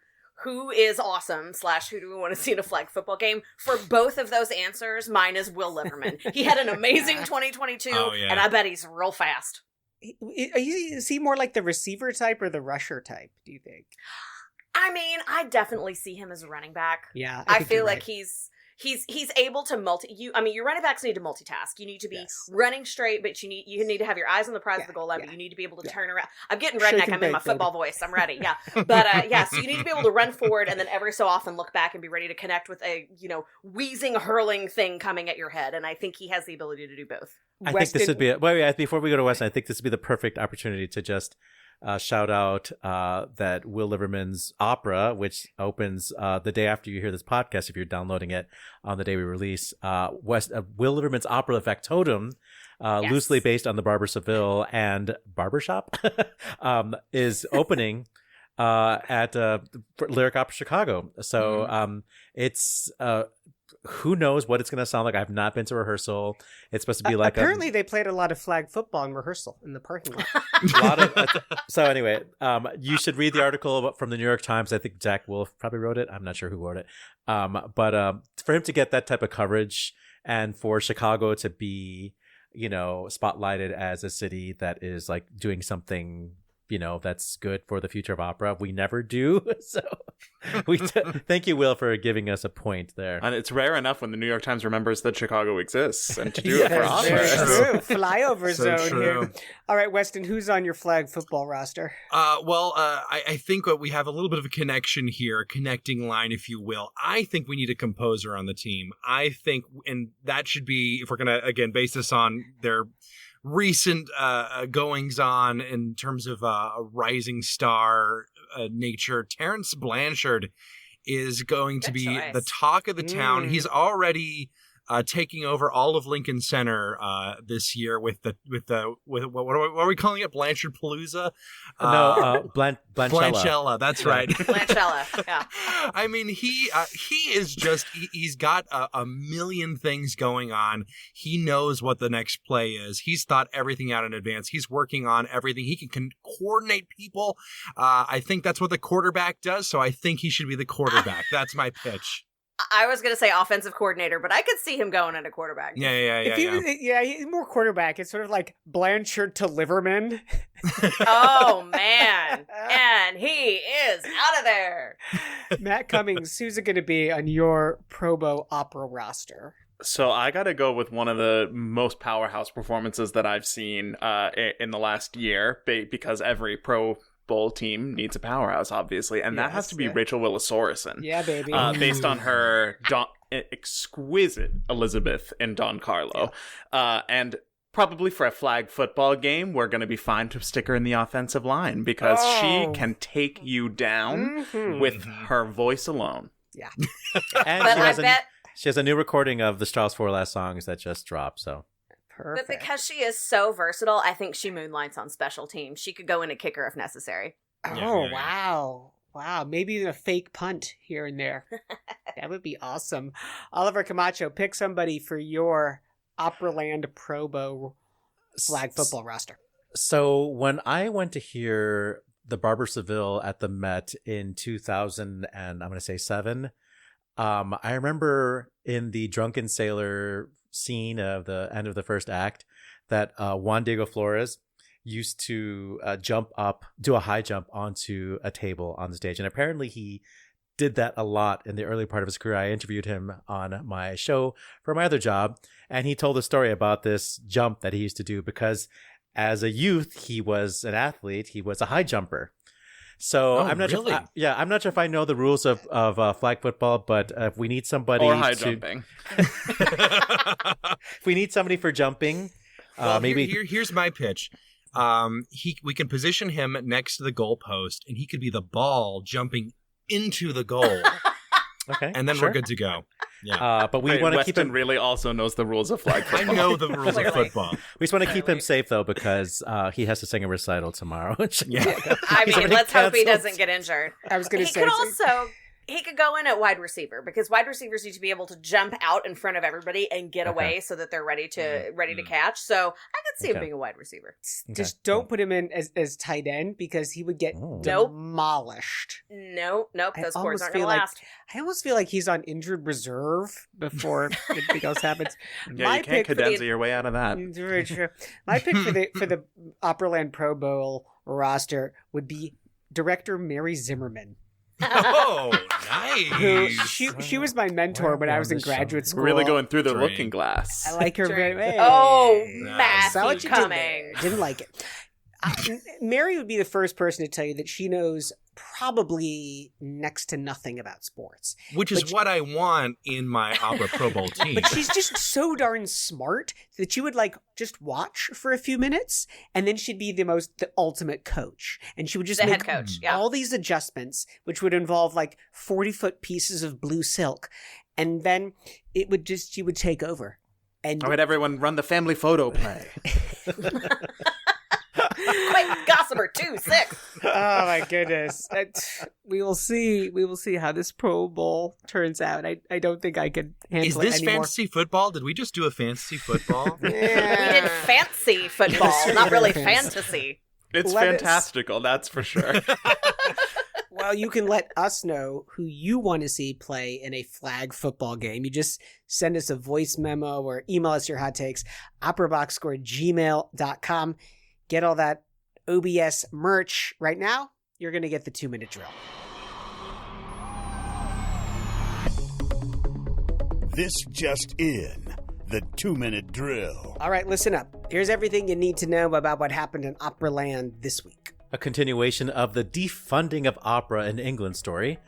who is awesome / who do we want to see in a flag football game? For both of those answers, mine is Will Liverman. He had an amazing 2022, and I bet he's real fast. Is he more like the receiver type or the rusher type, do you think? I mean, I definitely see him as a running back. Yeah, I think feel you're like right. he's able to your running backs need to multitask. You need to be Yes. running straight, but you need to have your eyes on the prize of the goal line, but you need to be able to turn around. I'm getting redneck. Shake and I'm in my bake, football voice. I'm ready. Yeah. But so you need to be able to run forward and then every so often look back and be ready to connect with a, wheezing, hurling thing coming at your head. And I think he has the ability to do both. I think this would be before we go to Weston, I think this would be the perfect opportunity to just shout out that Will Liverman's opera, which opens the day after you hear this podcast, if you're downloading it on the day we release, Will Liverman's opera Factotum, loosely based on the Barber Seville and Barbershop, is opening at Lyric Opera Chicago. So it's who knows what it's going to sound like. I've not been to rehearsal. It's supposed to be like apparently they played a lot of flag football in rehearsal in the parking lot. So anyway, you should read the article from the New York Times. I think Zach Wolf probably wrote it. I'm not sure who wrote it. But for him to get that type of coverage and for Chicago to be, spotlighted as a city that is like doing something, that's good for the future of opera. We never do. So thank you, Will, for giving us a point there. And it's rare enough when the New York Times remembers that Chicago exists and to do it for opera. Very true. Flyover So zone true. here. All right, Weston, who's on your flag football roster? I think we have a little bit of a connection here, a connecting line, if you will. I think we need a composer on the team. I think, and that should be, if we're going to, again, base this on their recent goings on in terms of a rising star nature, Terrence Blanchard is going to be the talk of the town. He's already taking over all of Lincoln Center this year with what are we calling it? Blanchard Palooza? Blanchella. That's right. Blanchella, yeah. I mean, he is just he's got a million things going on. He knows what the next play is. He's thought everything out in advance. He's working on everything. He can coordinate people. I think that's what the quarterback does. So I think he should be the quarterback. That's my pitch. I was going to say offensive coordinator, but I could see him going into quarterback. He's more quarterback. It's sort of like Blanchard to Liverman. Oh, man. And he is out of there. Matt Cummings, who's it going to be on your Pro Bowl opera roster? So I got to go with one of the most powerhouse performances that I've seen in the last year, because every pro Bowl team needs a powerhouse, obviously, and that has to be Rachel Willis-Orison. Yeah, baby. Based on her exquisite Elizabeth in Don Carlo. And probably for a flag football game, we're going to be fine to stick her in the offensive line because she can take you down with her voice alone. Yeah. And she has a new recording of the Strauss 4 Last Songs that just dropped, so. Perfect. But because she is so versatile, I think she moonlights on special teams. She could go in a kicker if necessary. Oh, wow. Wow. Maybe even a fake punt here and there. That would be awesome. Oliver Camacho, pick somebody for your Operaland Pro Bowl flag football roster. So when I went to hear the Barber Seville at the Met in 2000 and I'm going to say 7, I remember in the Drunken Sailor scene of the end of the first act that Juan Diego Flores used to do a high jump onto a table on the stage. And apparently he did that a lot in the early part of his career. I interviewed him on my show for my other job, and he told a story about this jump that he used to do because as a youth, he was an athlete. He was a high jumper. So I'm not sure. I'm not sure if I know the rules of flag football, but if we need somebody or high jumping, if we need somebody for jumping, maybe here's my pitch. We can position him next to the goalpost, and he could be the ball jumping into the goal. Okay, and then we're good to go. Yeah, but we want to keep him. Really also knows the rules of flag football. I know the rules of football. We just want to keep him safe though because he has to sing a recital tomorrow. I mean, let's hope he doesn't get injured. I was going to say he could go in at wide receiver because wide receivers need to be able to jump out in front of everybody and get away so that they're ready to catch. So I could see him being a wide receiver. Just don't put him in as tight end because he would get demolished. Nope. Those scores aren't going to last. I almost feel like he's on injured reserve before anything else happens. Yeah, you can't cadenza your way out of that. Very true. My pick for the Operaland Pro Bowl roster would be director Mary Zimmerman. Oh, nice. She was my mentor when I was in graduate school. We're really going through the looking glass. I like her very much. Oh, Matthew coming. Didn't like it. Mary would be the first person to tell you that she knows probably next to nothing about sports. Which is what I want in my Opera Pro Bowl team. But she's just so darn smart that you would just watch for a few minutes and then she'd be the ultimate coach. And she would just make head coach, all these adjustments, which would involve 40-foot pieces of blue silk. And then she would take over. And all right, everyone, run the family photo play. Quick, Gossamer 2-6. Oh my goodness. We will see how this Pro Bowl turns out. I don't think I could handle it anymore. Is this fantasy football? Did we just do a fantasy football? We did fancy football, not really fantasy. It's fantastical, that's for sure. Well, you can let us know who you want to see play in a flag football game. You just send us a voice memo or email us your hot takes, operaboxscore@gmail.com. Get all that OBS merch. Right now, you're going to get the 2-minute drill. This just in, the 2-minute drill. All right, listen up. Here's everything you need to know about what happened in Operaland this week. A continuation of the defunding of opera in England story.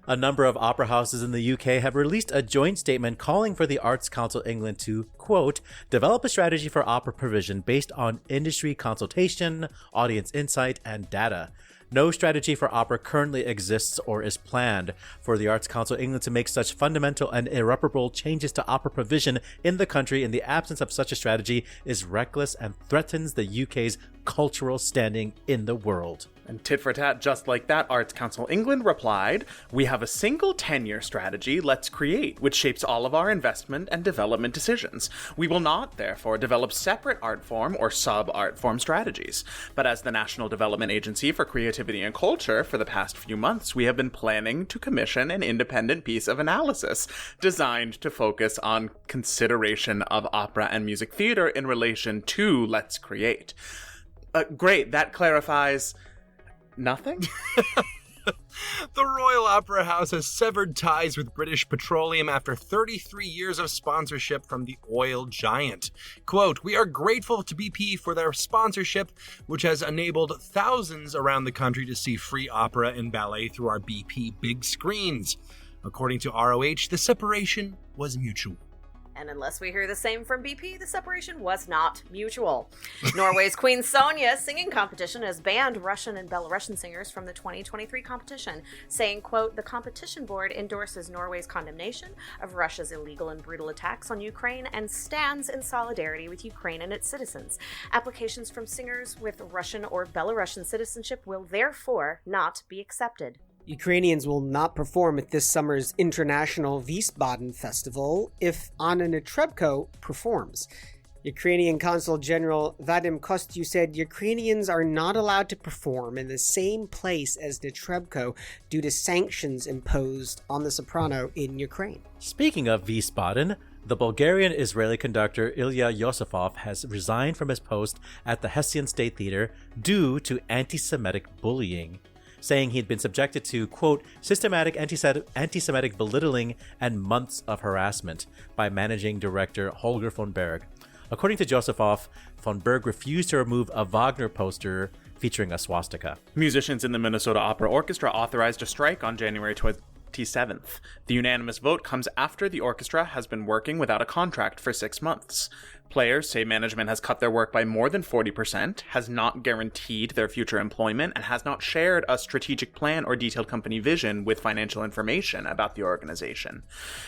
A number of opera houses in the UK have released a joint statement calling for the Arts Council England to, quote, develop a strategy for opera provision based on industry consultation, audience insight, and data. No strategy for opera currently exists or is planned for the Arts Council England to make such fundamental and irreparable changes to opera provision in the country in the absence of such a strategy is reckless and threatens the UK's cultural standing in the world. And tit for tat, just like that, Arts Council England replied, we have a single 10-year strategy, Let's Create, which shapes all of our investment and development decisions. We will not, therefore, develop separate art form or sub-art form strategies. But as the National Development Agency for Creativity and Culture, for the past few months, we have been planning to commission an independent piece of analysis designed to focus on consideration of opera and music theater in relation to Let's Create. Great, that clarifies... nothing? The Royal Opera House has severed ties with British Petroleum after 33 years of sponsorship from the oil giant. Quote, "We are grateful to BP for their sponsorship, which has enabled thousands around the country to see free opera and ballet through our BP big screens." According to ROH, the separation was mutual. And unless we hear the same from BP, the separation was not mutual. Norway's Queen Sonja singing competition has banned Russian and Belarusian singers from the 2023 competition, saying, quote, "The competition board endorses Norway's condemnation of Russia's illegal and brutal attacks on Ukraine and stands in solidarity with Ukraine and its citizens. Applications from singers with Russian or Belarusian citizenship will therefore not be accepted." Ukrainians will not perform at this summer's International Wiesbaden Festival if Anna Netrebko performs. Ukrainian Consul General Vadim Kostyu said Ukrainians are not allowed to perform in the same place as Netrebko due to sanctions imposed on the soprano in Ukraine. Speaking of Wiesbaden, the Bulgarian-Israeli conductor Ilya Yosifov has resigned from his post at the Hessian State Theater due to anti-Semitic bullying, saying he'd been subjected to, quote, "systematic anti-Semitic belittling and months of harassment" by managing director Holger von Berg. According to Josephoff, von Berg refused to remove a Wagner poster featuring a swastika. Musicians in the Minnesota Opera Orchestra authorized a strike on January 27th. The unanimous vote comes after the orchestra has been working without a contract for 6 months. Players say management has cut their work by more than 40%, has not guaranteed their future employment, and has not shared a strategic plan or detailed company vision with financial information about the organization.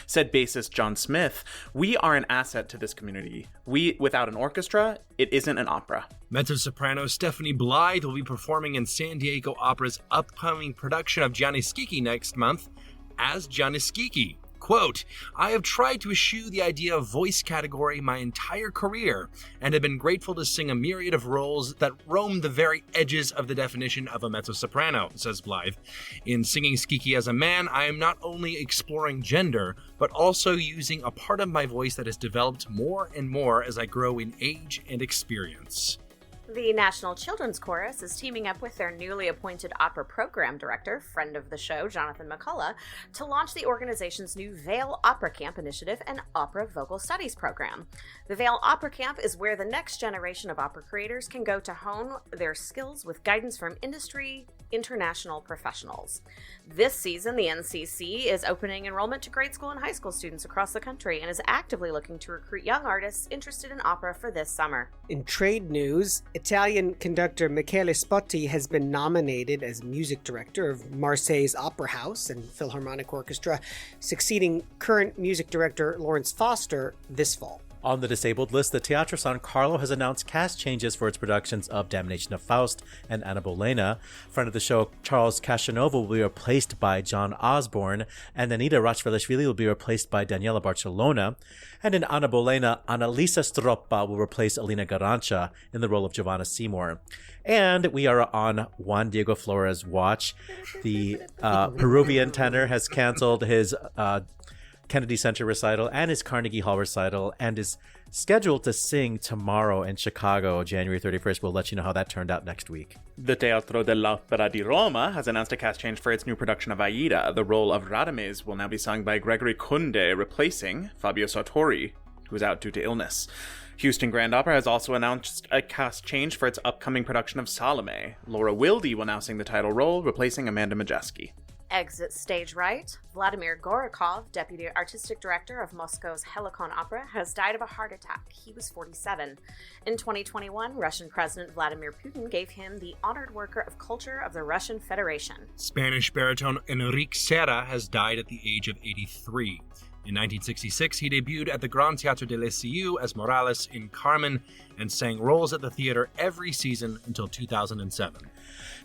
Said bassist John Smith, "We are an asset to this community. Without an orchestra, it isn't an opera." Mezzo-soprano Stephanie Blythe will be performing in San Diego Opera's upcoming production of Gianni Schicchi next month as Gianni Schicchi. Quote, "I have tried to eschew the idea of voice category my entire career and have been grateful to sing a myriad of roles that roam the very edges of the definition of a mezzo-soprano," says Blythe. "In singing Schicchi as a man, I am not only exploring gender, but also using a part of my voice that has developed more and more as I grow in age and experience." The National Children's Chorus is teaming up with their newly appointed opera program director, friend of the show, Jonathan McCullough, to launch the organization's new Vale Opera Camp initiative and Opera Vocal Studies program. The Vale Opera Camp is where the next generation of opera creators can go to hone their skills with guidance from industry international professionals. This season, the NCC is opening enrollment to grade school and high school students across the country and is actively looking to recruit young artists interested in opera for this summer. In trade news, Italian conductor Michele Spotti has been nominated as music director of Marseille's Opera House and Philharmonic Orchestra, succeeding current music director Lawrence Foster this fall. On the disabled list, the Teatro San Carlo has announced cast changes for its productions of Damnation of Faust and Anna Bolena. Friend of the show, Charles Casanova, will be replaced by John Osborne, and Anita Rachvelishvili will be replaced by Daniela Barcelona. And in Anna Bolena, Annalisa Stroppa will replace Alina Garancha in the role of Giovanna Seymour. And we are on Juan Diego Flores' watch. The Peruvian tenor has canceled his Kennedy Center recital and his Carnegie Hall recital and is scheduled to sing tomorrow in Chicago, January 31st. We'll let you know how that turned out next week. The Teatro dell'Opera di Roma has announced a cast change for its new production of Aida. The role of Radames will now be sung by Gregory Kunde, replacing Fabio Sartori, who is out due to illness. Houston Grand Opera has also announced a cast change for its upcoming production of Salome. Laura Wilde will now sing the title role, replacing Amanda Majeski. Exit stage right. Vladimir Gorokov, deputy artistic director of Moscow's Helicon Opera, has died of a heart attack. He was 47. In 2021, Russian President Vladimir Putin gave him the Honored Worker of Culture of the Russian Federation. Spanish baritone Enrique Serra has died at the age of 83. In 1966, he debuted at the Grand Teatro de l'Essieu as Morales in Carmen and sang roles at the theater every season until 2007.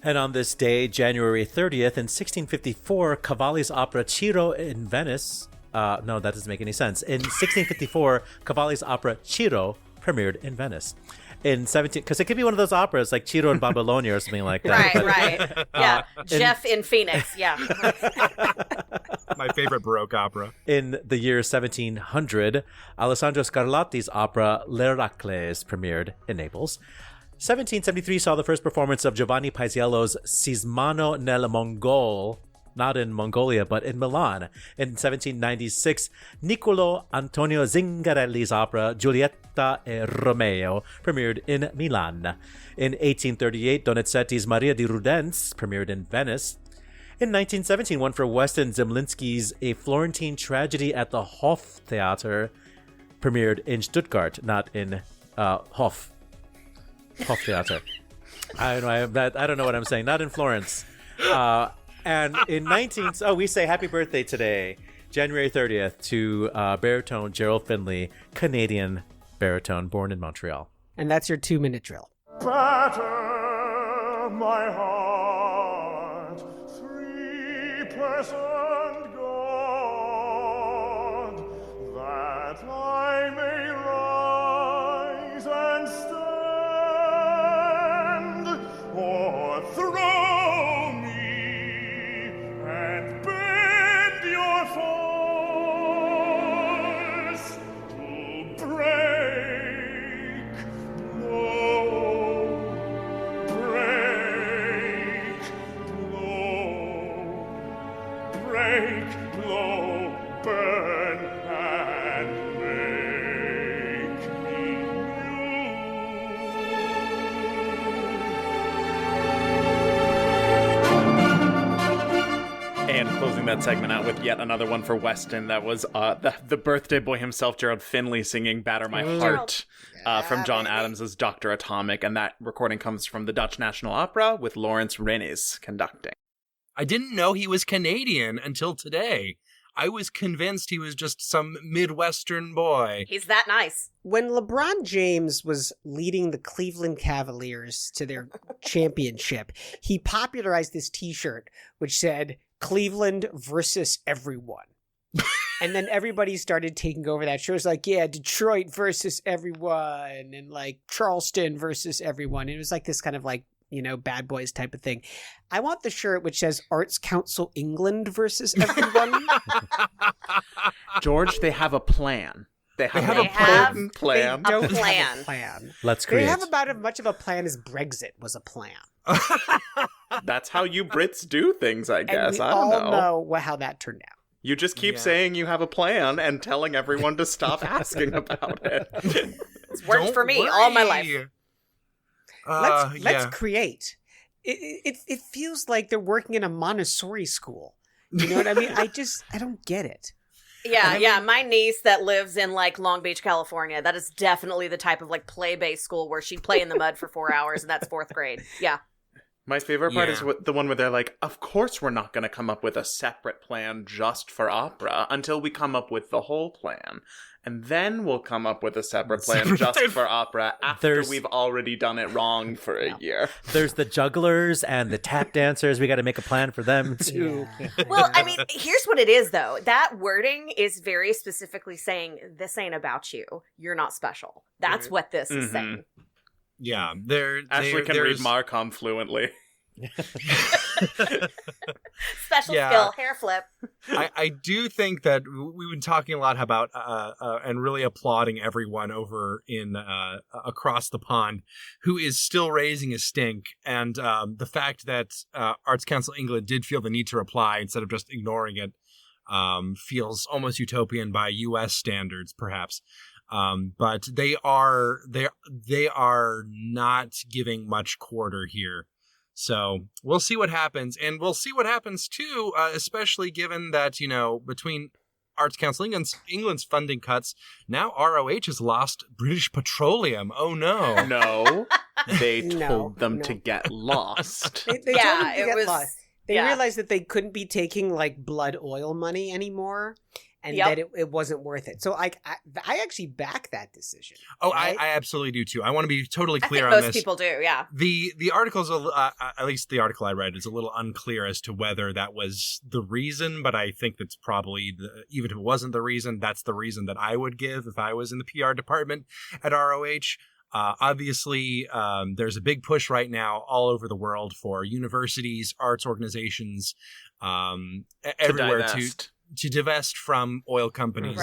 And on this day, January 30th, in 1654, Cavalli's opera Ciro in Venice... no, that doesn't make any sense. In 1654, Cavalli's opera Ciro premiered in Venice. In 17... Because it could be one of those operas like Ciro in Babylonia or something like that. Right. Yeah, Jeff in Phoenix, yeah. My favorite Baroque opera. In the year 1700, Alessandro Scarlatti's opera L'Heracles premiered in Naples. 1773 saw the first performance of Giovanni Paisiello's Sismano nel Mongol, not in Mongolia, but in Milan. In 1796, Niccolo Antonio Zingarelli's opera Giulietta e Romeo premiered in Milan. In 1838, Donizetti's Maria di Rudenz premiered in Venice. In 1917, one for Weston Zemlinsky's A Florentine Tragedy at the Hoftheater premiered in Stuttgart, not in Hoftheater. I don't know what I'm saying. Not in Florence. And in we say happy birthday today, January 30th, to baritone Gerald Finley, Canadian baritone, born in Montreal. And that's your 2-minute drill. Batter my heart, 3% God, that I may rise and stand, or throw me and bend your force to break, blow, burn, and make me new. And closing that segment out with yet another one for Weston. That was the birthday boy himself, Gerald Finley, singing Batter My Heart from John Adams' Dr. Atomic. And that recording comes from the Dutch National Opera with Lawrence Rennes conducting. I didn't know he was Canadian until today. I was convinced he was just some Midwestern boy. He's that nice. When LeBron James was leading the Cleveland Cavaliers to their championship, he popularized this t-shirt which said, Cleveland versus everyone. And then everybody started taking over that shirt. It was like, yeah, Detroit versus everyone, and like Charleston versus everyone. And it was like this kind of like, you know, bad boys type of thing. I want the shirt which says Arts Council England versus everyone. George, they have a plan. They have a plan. They don't have a plan. Let's create. They have about as much of a plan as Brexit was a plan. That's how you Brits do things, I guess. And we I don't all know how that turned out. You just keep saying you have a plan and telling everyone to stop asking about it. It's worked for me all my life. Let's create. It feels like they're working in a Montessori school. You know what I mean? I don't get it. Yeah, my niece that lives in like Long Beach, California, that is definitely the type of like play-based school where she'd play in the mud for 4 hours, and that's 4th grade. Yeah. My favorite part is the one where they're like, of course we're not going to come up with a separate plan just for opera until we come up with the whole plan. And then we'll come up with a separate plan just for opera after we've already done it wrong for a year. There's the jugglers and the tap dancers. We got to make a plan for them too. Well, I mean, here's what it is, though. That wording is very specifically saying, this ain't about you. You're not special. That's what this is saying. Yeah. Ashley can read Marcom fluently. Special skill, hair flip. I do think that we've been talking a lot about and really applauding everyone over in across the pond who is still raising a stink, and the fact that Arts Council England did feel the need to reply instead of just ignoring it feels almost utopian by U.S. standards, perhaps. But they are not giving much quarter here. So we'll see what happens. And we'll see what happens, too, especially given that, you know, between Arts Council England's funding cuts, now ROH has lost British Petroleum. Oh, no. No. They told them to get lost. They told them to get lost. They realized that they couldn't be taking, like, blood oil money anymore. And that it wasn't worth it. So I actually back that decision. Oh, right? I absolutely do too. I want to be totally clear on this. Most people do, yeah. The article's at least the article I read is a little unclear as to whether that was the reason, but I think that's probably even if it wasn't the reason, that's the reason that I would give if I was in the PR department at ROH. Obviously, there's a big push right now all over the world for universities, arts organizations, everywhere to divest from oil companies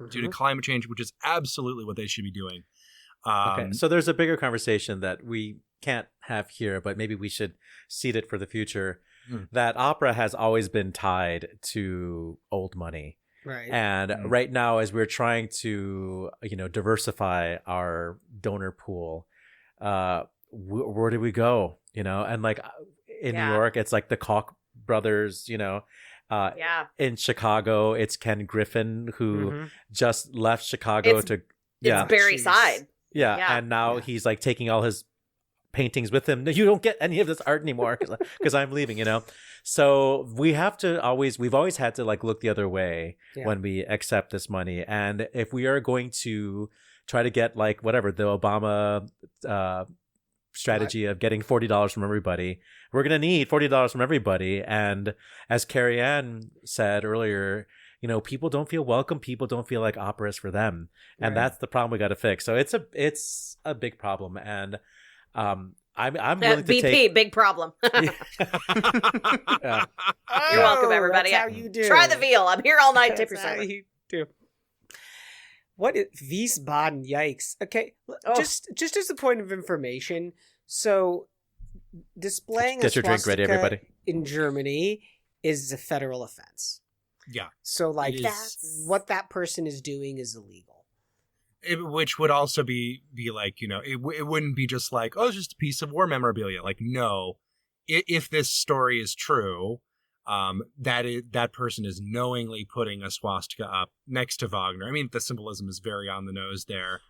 due to climate change, which is absolutely what they should be doing. Okay, so there's a bigger conversation that we can't have here, but maybe we should seed it for the future. That opera has always been tied to old money. Right. And right now, as we're trying to, diversify our donor pool, where do we go? And like in New York, it's like the Koch brothers, in Chicago, it's Ken Griffin, who just left Chicago It's Barry Side. Yeah. And now he's like taking all his paintings with him. You don't get any of this art anymore because I'm leaving, So we've always had to like look the other way when we accept this money. And if we are going to try to get like whatever the Obama strategy of getting $40 from everybody, we're going to need $40 from everybody. And as Kerriann said earlier, people don't feel welcome. People don't feel like opera is for them. And that's the problem we got to fix. So it's a big problem. And I'm willing to take big problem. You're welcome, everybody. That's how you do. Try the veal. I'm here all night. Tip your That's how server. you do. What is Wiesbaden? Yikes. Okay, just as a point of information, so displaying Get a your drink ready, swastika everybody. in Germany is a federal offense. Yeah. So like That's- what that person is doing is illegal. Which would also be like, it wouldn't be just like, oh, it's just a piece of war memorabilia. Like, no, if this story is true, that person is knowingly putting a swastika up next to Wagner. I mean, the symbolism is very on the nose there.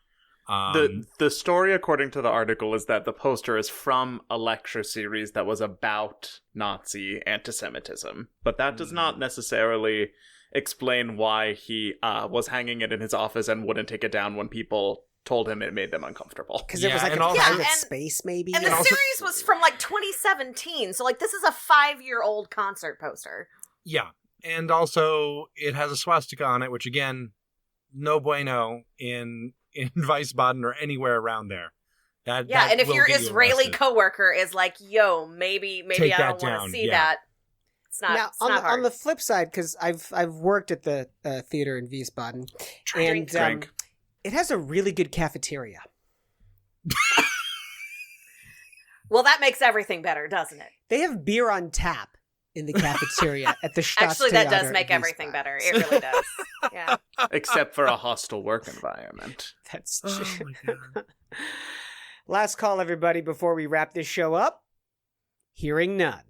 The story, according to the article, is that the poster is from a lecture series that was about Nazi anti-Semitism, but that does not necessarily explain why he was hanging it in his office and wouldn't take it down when people told him it made them uncomfortable. Because it was like a also- private space, maybe. And the also- series was from like 2017, so like this is a 5-year-old concert poster. Yeah. And also, it has a swastika on it, which, again, no bueno in Wiesbaden or anywhere around there. That And if will your get you Israeli arrested. coworker is like, yo, maybe Take I that don't want down, to see yeah. that. It's not, Now, it's not hard. on the flip side, because I've worked at the theater in Wiesbaden, and Drink. it has a really good cafeteria. Well, that makes everything better, doesn't it? They have beer on tap in the cafeteria at the Actually, that does Staatstheater make in everything Wiesbaden. better. It really does. Yeah. Except for a hostile work environment. That's Oh, true. my God. Last call, everybody, before we wrap this show up. Hearing none.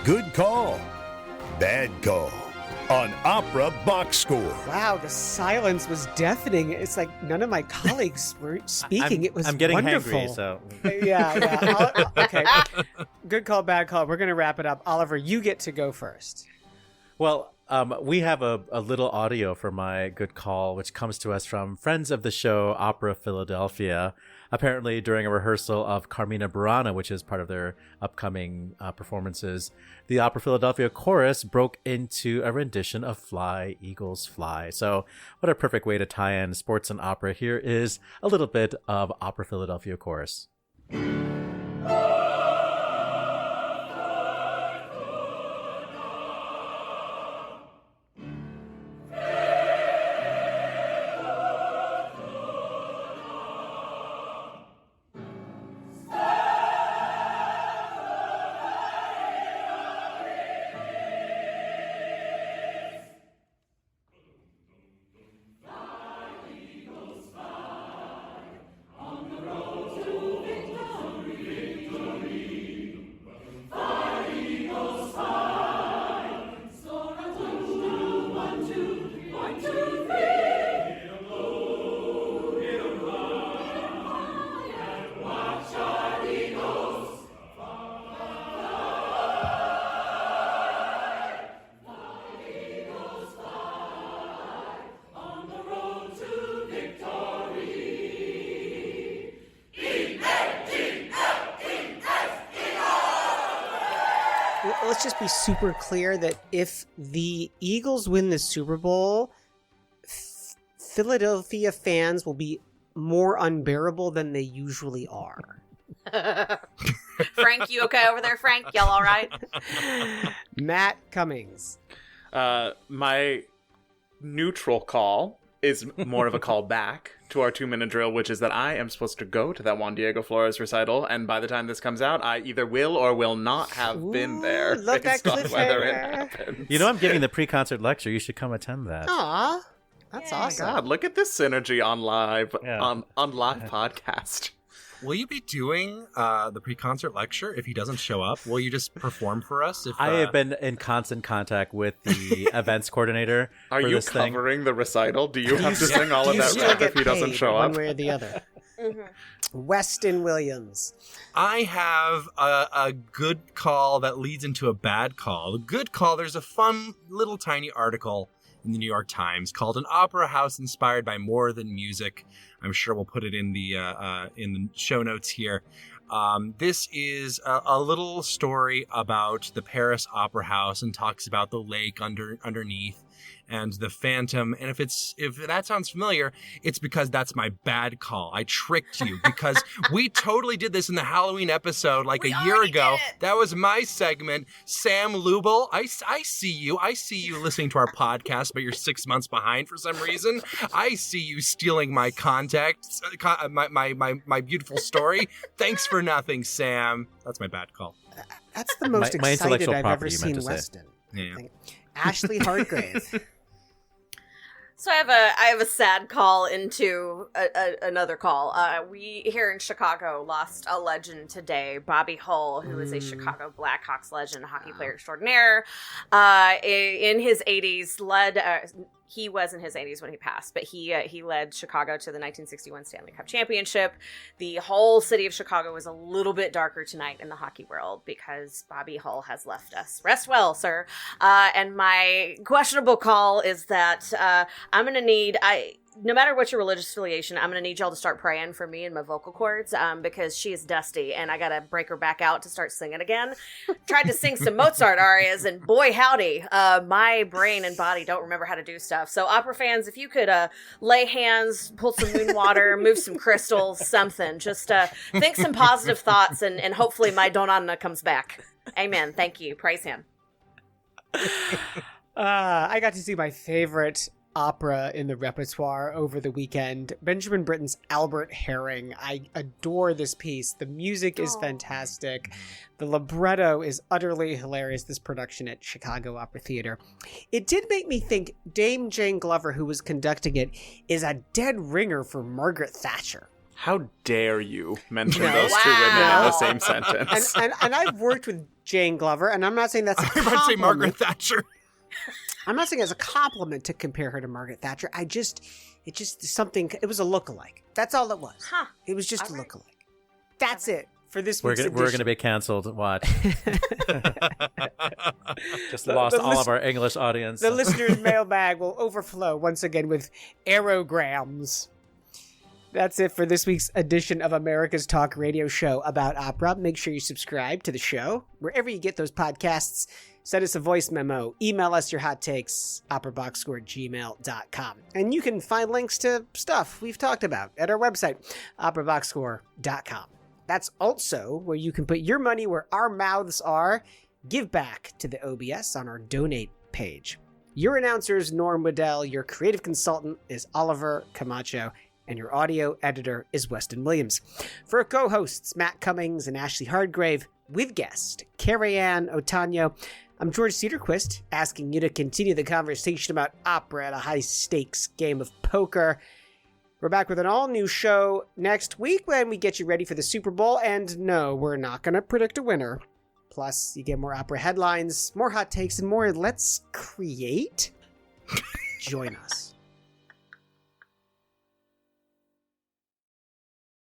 Good call. Bad call. On Opera Box Score. Wow, the silence was deafening. It's like none of my colleagues were speaking. It was I'm getting wonderful. hangry, so Yeah. Okay. Good call, bad call. We're going to wrap it up. Oliver, you get to go first. Well, we have a little audio for my good call, which comes to us from friends of the show, Opera Philadelphia. Apparently, during a rehearsal of Carmina Burana, which is part of their upcoming performances, the Opera Philadelphia chorus broke into a rendition of Fly, Eagles, Fly. So what a perfect way to tie in sports and opera. Here is a little bit of Opera Philadelphia chorus. Let's just be super clear that if the Eagles win the Super Bowl, Philadelphia fans will be more unbearable than they usually are. Frank, you okay over there, Frank? Y'all all right? Matt Cummings. My neutral call is more of a call back to our 2-minute drill, which is that I am supposed to go to that Juan Diego Flores recital, and by the time this comes out, I either will or will not have been there. Love that based on whether it cliffhanger. happens. You know, I'm giving the pre-concert lecture. You should come attend that. Aw, that's Yay. awesome. God, look at this synergy on live Yeah. on live podcast. Will you be doing the pre-concert lecture if he doesn't show up? Will you just perform for us? If I have been in constant contact with the events coordinator Are for you this thing. covering the recital? Do you have to sing all Do of you that still rap get if he doesn't paid show one up? way or the other? Mhm. Weston Williams. I have a good call that leads into a bad call. A good call, there's a fun little tiny article in the New York Times called "An Opera House Inspired by More Than Music." I'm sure we'll put it in the show notes here. This is a little story about the Paris Opera House and talks about the lake underneath and the phantom. And if that sounds familiar, it's because that's my bad call. I tricked you because we totally did this in the Halloween episode like We a year already ago. did it. That was my segment. Sam Lubel, I see you. I see you listening to our podcast, but you're 6 months behind for some reason. I see you stealing my contacts, my beautiful story. Thanks for nothing, Sam. That's my bad call. That's the most My excited intellectual I've ever property, you meant seen to say. Weston. Yeah. Ashley Hargrave. So I have a sad call into another call. We here in Chicago lost a legend today, Bobby Hull, who is a Chicago Blackhawks legend, hockey player extraordinaire. In his 80s, he was in his 80s when he passed, but he led Chicago to the 1961 Stanley Cup Championship. The whole city of Chicago is a little bit darker tonight in the hockey world because Bobby Hull has left us. Rest well, sir. And my questionable call is that I'm going to need... no matter what your religious affiliation, I'm going to need y'all to start praying for me and my vocal cords because she is dusty and I got to break her back out to start singing again. Tried to sing some Mozart arias and boy howdy, my brain and body don't remember how to do stuff. So opera fans, if you could lay hands, pull some moon water, move some crystals, something. Just think some positive thoughts and hopefully my Donana comes back. Amen. Thank you. Praise him. I got to see my favorite opera in the repertoire over the weekend, Benjamin Britten's Albert Herring. I adore this piece. The music is fantastic. The libretto is utterly hilarious, this production at Chicago Opera Theater. It did make me think Dame Jane Glover, who was conducting it, is a dead ringer for Margaret Thatcher. How dare you mention No. those two women in the Wow. same sentence? And I've worked with Jane Glover, and I'm not saying that's a I was about to say Margaret compliment. Thatcher. I'm not saying it as a compliment to compare her to Margaret Thatcher. It just something. It was a lookalike. That's all it was. Huh. It was just All a right. lookalike. That's it for this We're week's gonna edition. be canceled. Watch. Just lost the all list- of our English audience. The listener's mailbag will overflow once again with aerograms. That's it for this week's edition of America's Talk Radio Show about opera. Make sure you subscribe to the show wherever you get those podcasts. Send us a voice memo. Email us your hot takes, operaboxscore@gmail.com. And you can find links to stuff we've talked about at our website, operaboxscore.com. That's also where you can put your money where our mouths are. Give back to the OBS on our donate page. Your announcer is Norm Waddell. Your creative consultant is Oliver Camacho. And your audio editor is Weston Williams. For co-hosts Matt Cummings and Ashley Hardgrave, with guest Kerriann Otaño, I'm George Cedarquist, asking you to continue the conversation about opera at a high-stakes game of poker. We're back with an all-new show next week when we get you ready for the Super Bowl, and no, we're not going to predict a winner. Plus, you get more opera headlines, more hot takes, and more Let's Create. Join us.